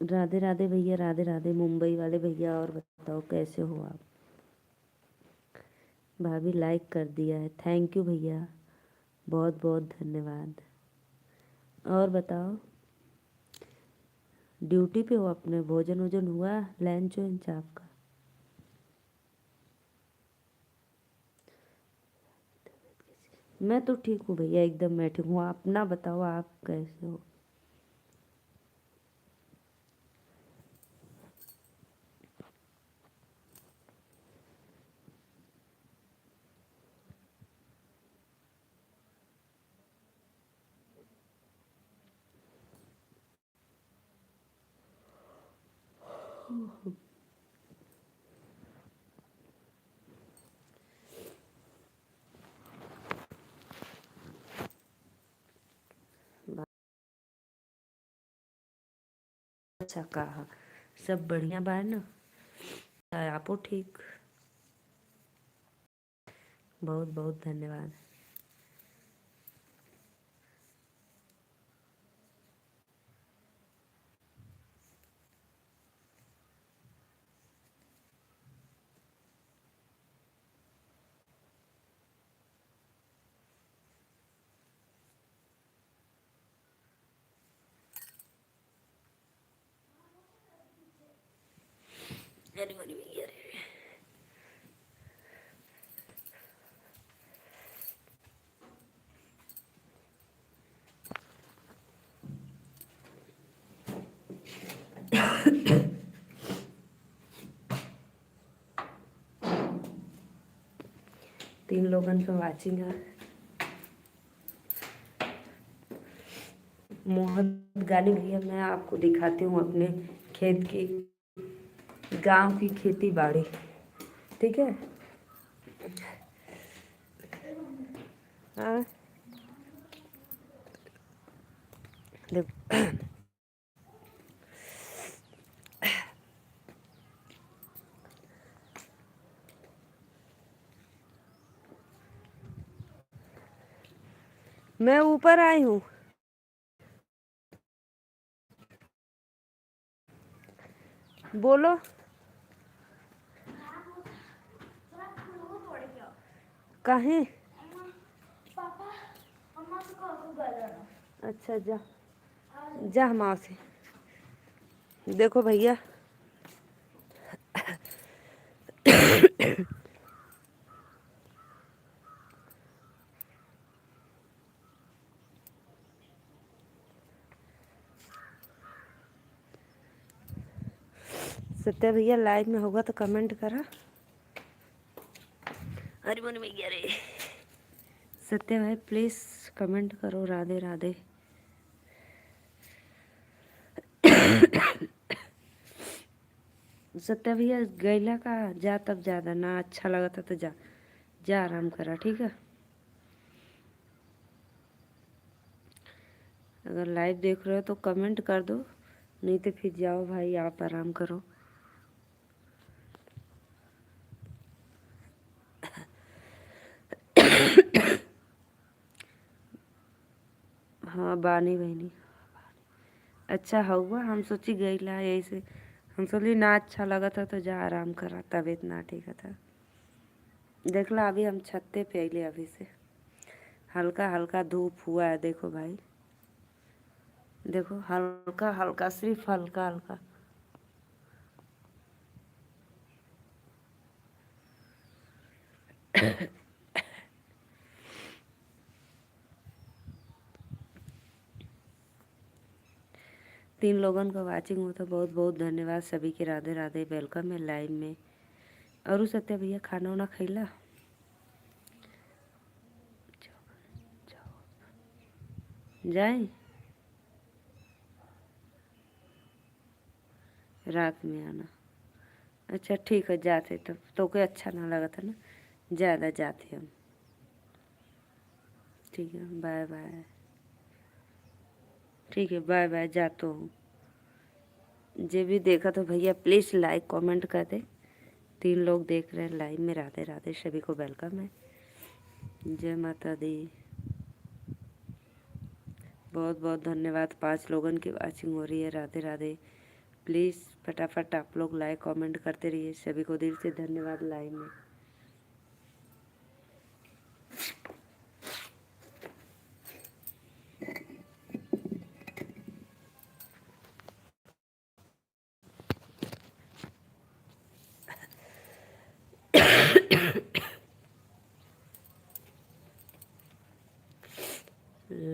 राधे राधे भैया। राधे राधे मुंबई वाले भैया। और बताओ कैसे हो आप? भाभी लाइक कर दिया है। थैंक यू भैया। बहुत बहुत धन्यवाद। और बताओ ड्यूटी पे हो अपने? भोजन वोजन हुआ? लंच वंच आपका? मैं तो ठीक हूँ भैया एकदम। मैं ठीक हूँ। अपना बताओ आप कैसे हो? अच्छा कहा। सब बढ़िया बा ना? आपो ठीक? बहुत बहुत धन्यवाद। अरे अरे भैया। 3 लोगन पे वाचिंग है। मोहन गाली भैया मैं आपको दिखाती हूँ अपने खेत की, गांव की खेती बाड़ी। ठीक है? हाँ देख। मैं ऊपर आई हूँ। बोलो। कहीं? अच्छा जा। जा माँ से। देखो भैया, सत्या भैया लाइव में होगा तो कमेंट करा। अरे मन में गया रे। सत्या भाई प्लीज कमेंट करो, राधे राधे। सत्या भैया गैला का जा, तब ज्यादा ना अच्छा लगा था तो जा जा आराम करा, ठीक है। अगर लाइव देख रहे हो तो कमेंट कर दो, नहीं तो फिर जाओ भाई आप आराम करो। हाँ बानी बहनी, अच्छा हुआ, हम सोची गईला ऐसे, हम सोची ना अच्छा लगा था तो जा आराम करा, तबीयत ना ठीक था। देख ला अभी हम छत्ते पे अले, अभी से हल्का हल्का धूप हुआ है, देखो भाई, देखो हल्का हल्का, सिर्फ हल्का हल्का। तीन लोगों का वाचिंग हो तो बहुत बहुत धन्यवाद सभी के, राधे राधे, वेलकम है लाइव में। और सत्या भैया खाना वाना खैला? जाए रात में आना, अच्छा ठीक है, जाते तब तो कोई अच्छा ना लगा था ना, ज़्यादा जाते हम, ठीक है बाय बाय, ठीक है बाय बाय, जाता हूँ। जे भी देखा तो भैया प्लीज़ लाइक कमेंट कर दे। तीन लोग देख रहे हैं लाइव में, राधे राधे, सभी को वेलकम है, जय माता दी। बहुत बहुत धन्यवाद, 5 लोगों की वाचिंग हो रही है, राधे राधे। प्लीज़ फटाफट आप लोग लाइक कमेंट करते रहिए, सभी को दिल से धन्यवाद लाइव में।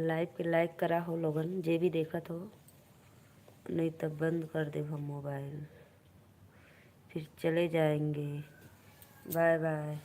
लाइव पे लाइक करा हो लोगन, जे भी देखा तो, नहीं तब बंद कर दे हम मोबाइल, फिर चले जाएंगे। Bye bye.